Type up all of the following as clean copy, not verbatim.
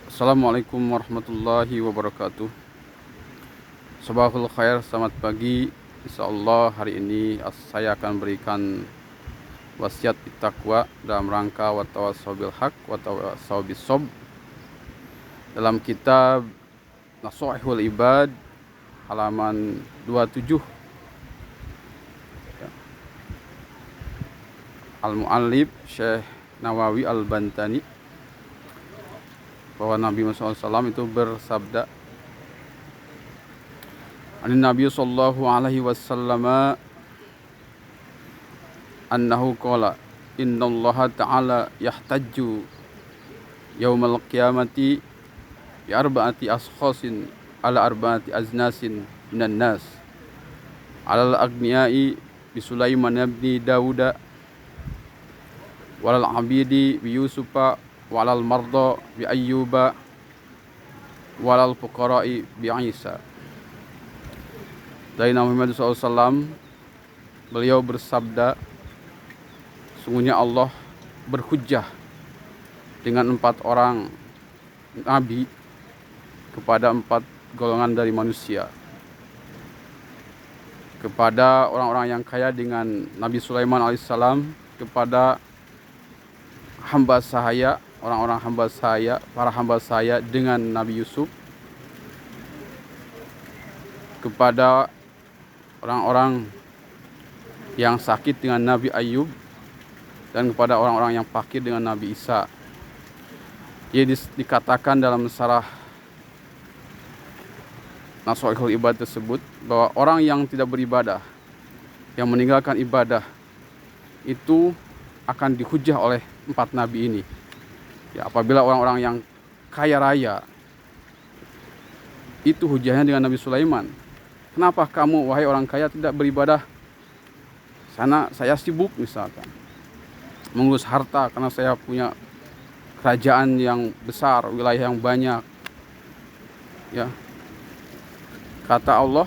Assalamualaikum warahmatullahi wabarakatuh. Sabahul khair, selamat pagi. Insyaallah hari ini saya akan berikan wasiat taqwa dalam rangka watawassaw bil haq watawassaw bis sabr dalam kitab Nashihul Ibad halaman 27. Al-Mu'allib Syekh Nawawi Al-Bantani bahwa Nabi Muhammad SAW itu bersabda, Nabi sallallahu alaihi wasallam annahu qala innallaha ta'ala yahtajju yaumal qiyamati bi arba'ati ashkhasin ala arba'ati aznasin minan nas alal aghniyai bi Sulaiman ibn Dauda walal abidi bi Yusufa walal marda bi Ayyuba walal fuqara'i bi Isa. Dari Nabi Muhammad SAW, beliau bersabda, sungguhnya Allah berhujjah dengan 4 orang nabi kepada 4 golongan dari manusia. Kepada orang-orang yang kaya dengan Nabi Sulaiman alaihissalam, kepada hamba sahaya, orang-orang hamba sahaya, para hamba sahaya dengan Nabi Yusuf, kepada orang-orang yang sakit dengan Nabi Ayub, dan kepada orang-orang yang fakir dengan Nabi Isa. Ia dikatakan dalam syarah Nashihul Ibad tersebut bahwa orang yang tidak beribadah, yang meninggalkan ibadah, itu akan dihujah oleh 4 nabi ini. Ya, apabila orang-orang yang kaya raya, itu hujahnya dengan Nabi Sulaiman. Kenapa kamu, wahai orang kaya, tidak beribadah? Sana saya sibuk misalkan mengurus harta karena saya punya kerajaan yang besar, wilayah yang banyak. Ya. Kata Allah,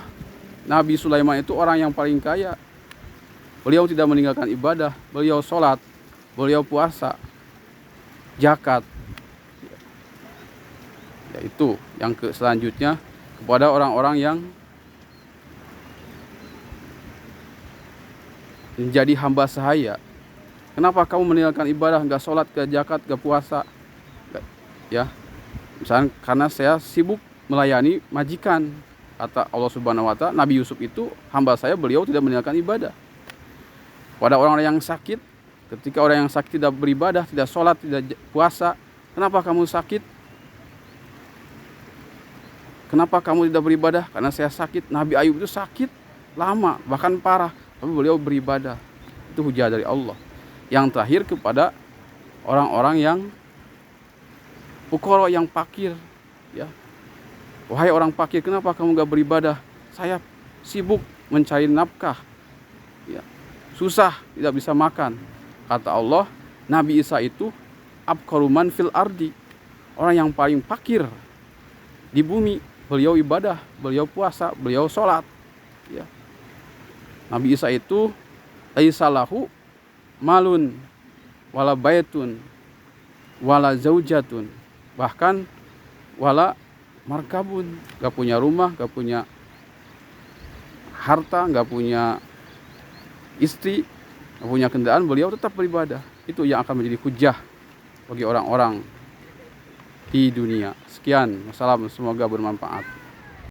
Nabi Sulaiman itu orang yang paling kaya. Beliau tidak meninggalkan ibadah, beliau sholat, beliau puasa, zakat. Yaitu yang selanjutnya kepada orang-orang yang menjadi hamba sahaya. Kenapa kamu meninggalkan ibadah, gak sholat, gak zakat, gak puasa? Ya, misalnya karena saya sibuk melayani majikan. Kata Allah Subhanahu wa Ta'ala, Nabi Yusuf itu hamba saya, beliau tidak meninggalkan ibadah. Pada orang-orang yang sakit, ketika orang yang sakit tidak beribadah, tidak sholat, tidak puasa, kenapa kamu sakit? Kenapa kamu tidak beribadah? Karena saya sakit. Nabi Ayub itu sakit lama, bahkan parah, tapi beliau beribadah. Itu hujah dari Allah. Yang terakhir kepada orang-orang yang fuqara, yang fakir, ya. Wahai orang fakir, kenapa kamu gak beribadah? Saya sibuk mencari nafkah, ya. Susah, tidak bisa makan. Kata Allah, Nabi Isa itu abqaruman fil ardi, orang yang paling fakir di bumi. Beliau ibadah, beliau puasa, beliau sholat, ya. Nabi Isa itu laisalahu malun wala baitun wala zaujatun, bahkan wala markabun, gak punya rumah, gak punya harta, gak punya istri, gak punya kendaraan, beliau tetap beribadah. Itu yang akan menjadi hujah bagi orang-orang di dunia. Sekian, wassalam, semoga bermanfaat.